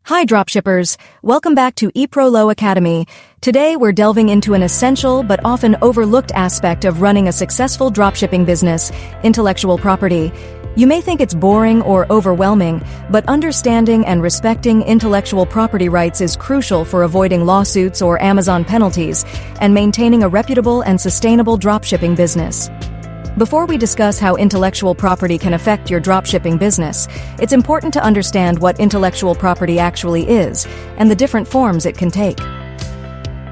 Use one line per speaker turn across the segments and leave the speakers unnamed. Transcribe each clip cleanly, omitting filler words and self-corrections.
Hi dropshippers, welcome back to eProLo Academy. Today we're delving into an essential but often overlooked aspect of running a successful dropshipping business, intellectual property. You may think it's boring or overwhelming, but understanding and respecting intellectual property rights is crucial for avoiding lawsuits or Amazon penalties and maintaining a reputable and sustainable dropshipping business. Before we discuss how intellectual property can affect your dropshipping business, it's important to understand what intellectual property actually is and the different forms it can take.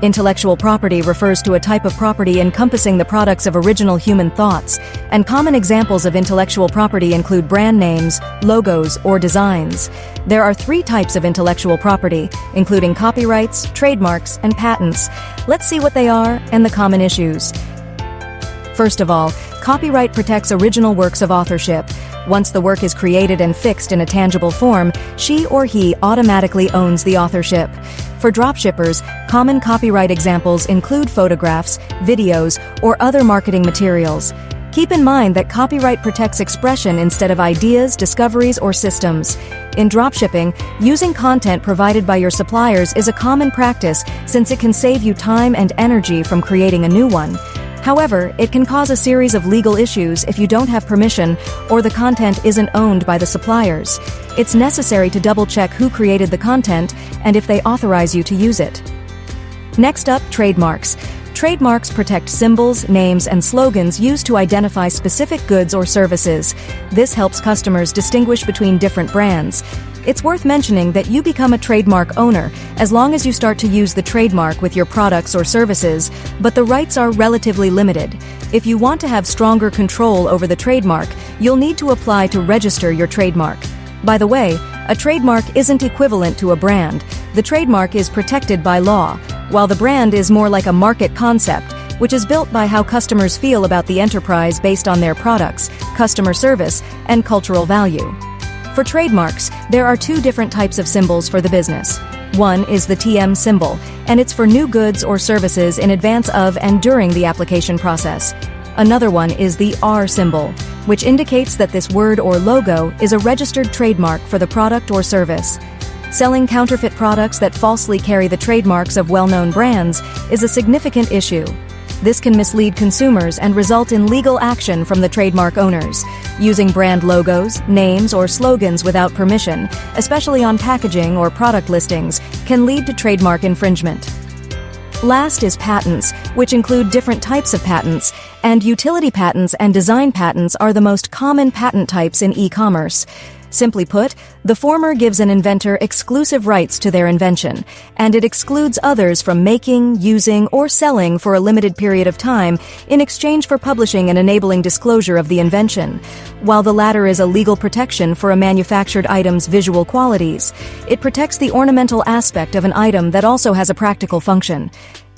Intellectual property refers to a type of property encompassing the products of original human thoughts, and common examples of intellectual property include brand names, logos, or designs. There are three types of intellectual property, including copyrights, trademarks, and patents. Let's see what they are and the common issues. First of all, copyright protects original works of authorship. Once the work is created and fixed in a tangible form, she or he automatically owns the authorship. For dropshippers, common copyright examples include photographs, videos, or other marketing materials. Keep in mind that copyright protects expression instead of ideas, discoveries, or systems. In dropshipping, using content provided by your suppliers is a common practice since it can save you time and energy from creating a new one. However, it can cause a series of legal issues if you don't have permission or the content isn't owned by the suppliers. It's necessary to double-check who created the content and if they authorize you to use it. Next up, trademarks. Trademarks protect symbols, names, and slogans used to identify specific goods or services. This helps customers distinguish between different brands. It's worth mentioning that you become a trademark owner as long as you start to use the trademark with your products or services, but the rights are relatively limited. If you want to have stronger control over the trademark, you'll need to apply to register your trademark. By the way, a trademark isn't equivalent to a brand. The trademark is protected by law, while the brand is more like a market concept, which is built by how customers feel about the enterprise based on their products, customer service, and cultural value. For trademarks, there are two different types of symbols for the business. One is the TM symbol, and it's for new goods or services in advance of and during the application process. Another one is the R symbol, which indicates that this word or logo is a registered trademark for the product or service. Selling counterfeit products that falsely carry the trademarks of well-known brands is a significant issue. This can mislead consumers and result in legal action from the trademark owners. Using brand logos, names, or slogans without permission, especially on packaging or product listings, can lead to trademark infringement. Last is patents, which include different types of patents, and utility patents and design patents are the most common patent types in e-commerce. Simply put, the former gives an inventor exclusive rights to their invention, and it excludes others from making, using, or selling for a limited period of time in exchange for publishing and enabling disclosure of the invention. While the latter is a legal protection for a manufactured item's visual qualities, it protects the ornamental aspect of an item that also has a practical function.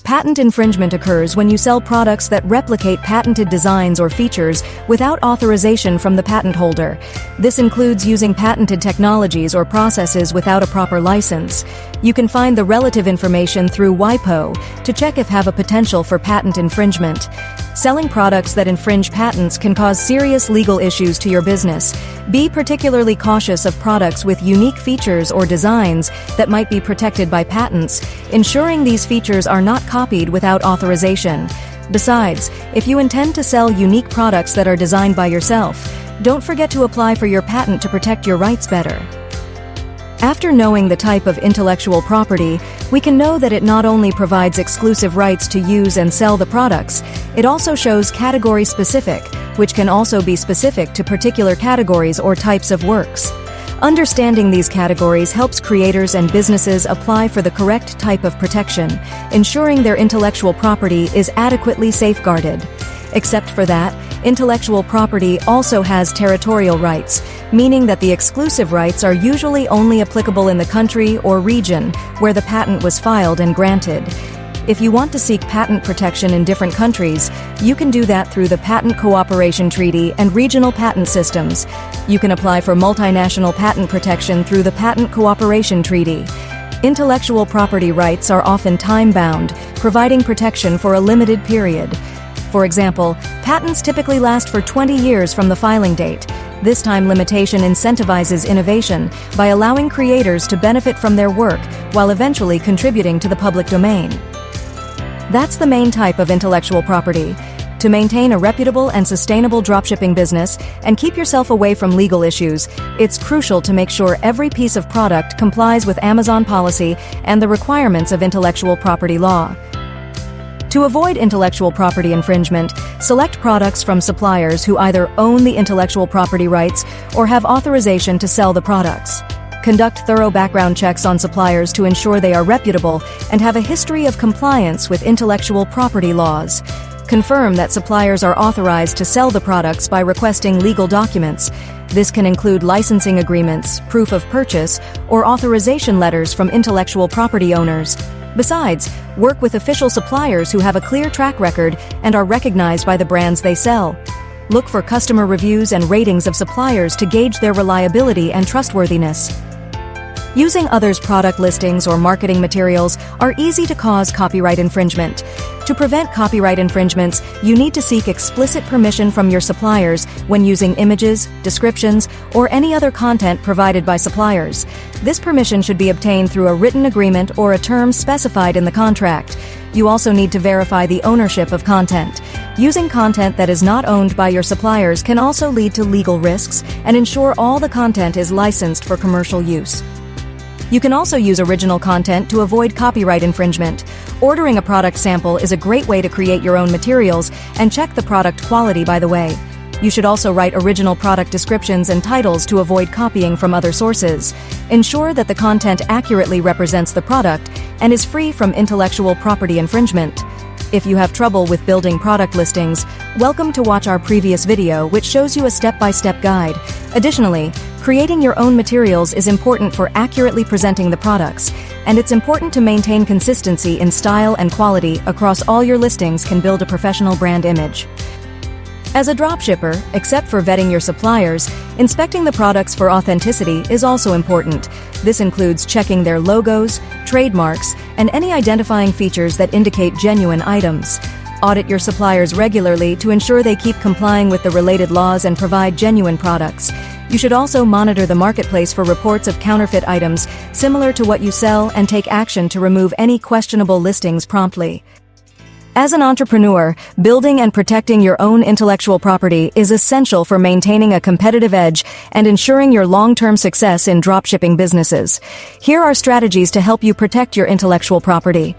Patent infringement occurs when you sell products that replicate patented designs or features without authorization from the patent holder. This includes using patented technologies or processes without a proper license. You can find the relative information through WIPO to check if have a potential for patent infringement. Selling products that infringe patents can cause serious legal issues to your business. Be particularly cautious of products with unique features or designs that might be protected by patents, ensuring these features are not copied without authorization. Besides, if you intend to sell unique products that are designed by yourself, don't forget to apply for your patent to protect your rights better. After knowing the type of intellectual property, we can know that it not only provides exclusive rights to use and sell the products, it also shows category-specific, which can also be specific to particular categories or types of works. Understanding these categories helps creators and businesses apply for the correct type of protection, ensuring their intellectual property is adequately safeguarded. Except for that, intellectual property also has territorial rights, meaning that the exclusive rights are usually only applicable in the country or region where the patent was filed and granted. If you want to seek patent protection in different countries, you can do that through the Patent Cooperation Treaty and regional patent systems. You can apply for multinational patent protection through the Patent Cooperation Treaty. Intellectual property rights are often time-bound, providing protection for a limited period. For example, patents typically last for 20 years from the filing date. This time limitation incentivizes innovation by allowing creators to benefit from their work while eventually contributing to the public domain. That's the main type of intellectual property. To maintain a reputable and sustainable dropshipping business and keep yourself away from legal issues, it's crucial to make sure every piece of product complies with Amazon policy and the requirements of intellectual property law. To avoid intellectual property infringement, select products from suppliers who either own the intellectual property rights or have authorization to sell the products. Conduct thorough background checks on suppliers to ensure they are reputable and have a history of compliance with intellectual property laws. Confirm that suppliers are authorized to sell the products by requesting legal documents. This can include licensing agreements, proof of purchase, or authorization letters from intellectual property owners. Besides, work with official suppliers who have a clear track record and are recognized by the brands they sell. Look for customer reviews and ratings of suppliers to gauge their reliability and trustworthiness. Using others' product listings or marketing materials are easy to cause copyright infringement. To prevent copyright infringements, you need to seek explicit permission from your suppliers when using images, descriptions, or any other content provided by suppliers. This permission should be obtained through a written agreement or a term specified in the contract. You also need to verify the ownership of content. Using content that is not owned by your suppliers can also lead to legal risks and ensure all the content is licensed for commercial use. You can also use original content to avoid copyright infringement. Ordering a product sample is a great way to create your own materials and check the product quality by the way. You should also write original product descriptions and titles to avoid copying from other sources. Ensure that the content accurately represents the product and is free from intellectual property infringement. If you have trouble with building product listings, welcome to watch our previous video which shows you a step-by-step guide. Additionally, creating your own materials is important for accurately presenting the products, and it's important to maintain consistency in style and quality across all your listings can build a professional brand image. As a dropshipper, except for vetting your suppliers, inspecting the products for authenticity is also important. This includes checking their logos, trademarks, and any identifying features that indicate genuine items. Audit your suppliers regularly to ensure they keep complying with the related laws and provide genuine products. You should also monitor the marketplace for reports of counterfeit items similar to what you sell and take action to remove any questionable listings promptly. As an entrepreneur, building and protecting your own intellectual property is essential for maintaining a competitive edge and ensuring your long-term success in dropshipping businesses. Here are strategies to help you protect your intellectual property.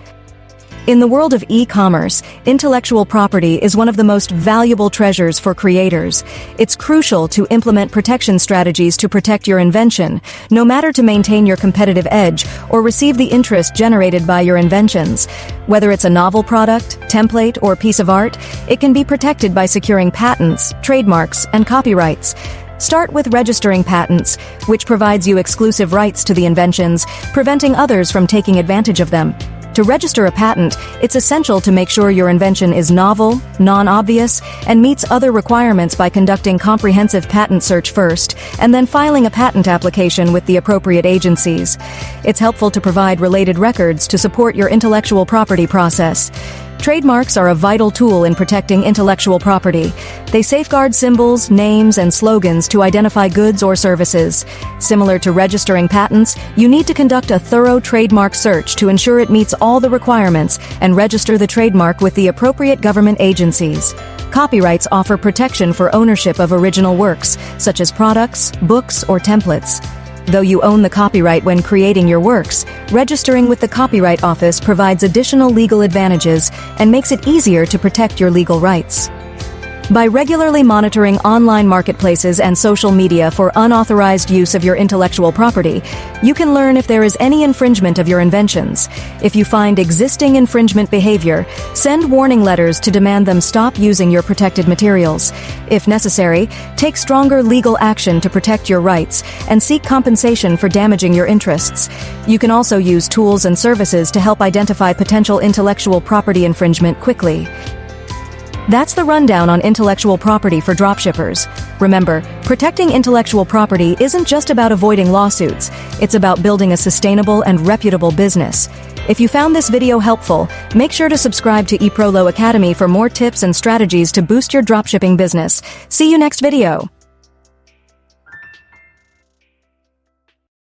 In the world of e-commerce, intellectual property is one of the most valuable treasures for creators. It's crucial to implement protection strategies to protect your invention, no matter to maintain your competitive edge or receive the interest generated by your inventions. Whether it's a novel product, template, or piece of art, it can be protected by securing patents, trademarks, and copyrights. Start with registering patents, which provides you exclusive rights to the inventions, preventing others from taking advantage of them. To register a patent, it's essential to make sure your invention is novel, non-obvious, and meets other requirements by conducting comprehensive patent search first, and then filing a patent application with the appropriate agencies. It's helpful to provide related records to support your intellectual property process. Trademarks are a vital tool in protecting intellectual property. They safeguard symbols, names, and slogans to identify goods or services. Similar to registering patents, you need to conduct a thorough trademark search to ensure it meets all the requirements and register the trademark with the appropriate government agencies. Copyrights offer protection for ownership of original works, such as products, books, or templates. Though you own the copyright when creating your works, registering with the Copyright Office provides additional legal advantages and makes it easier to protect your legal rights. By regularly monitoring online marketplaces and social media for unauthorized use of your intellectual property, you can learn if there is any infringement of your inventions. If you find existing infringement behavior, send warning letters to demand them stop using your protected materials. If necessary, take stronger legal action to protect your rights and seek compensation for damaging your interests. You can also use tools and services to help identify potential intellectual property infringement quickly. That's the rundown on intellectual property for dropshippers. Remember, protecting intellectual property isn't just about avoiding lawsuits, it's about building a sustainable and reputable business. If you found this video helpful, make sure to subscribe to eProLo Academy for more tips and strategies to boost your dropshipping business. See you next video.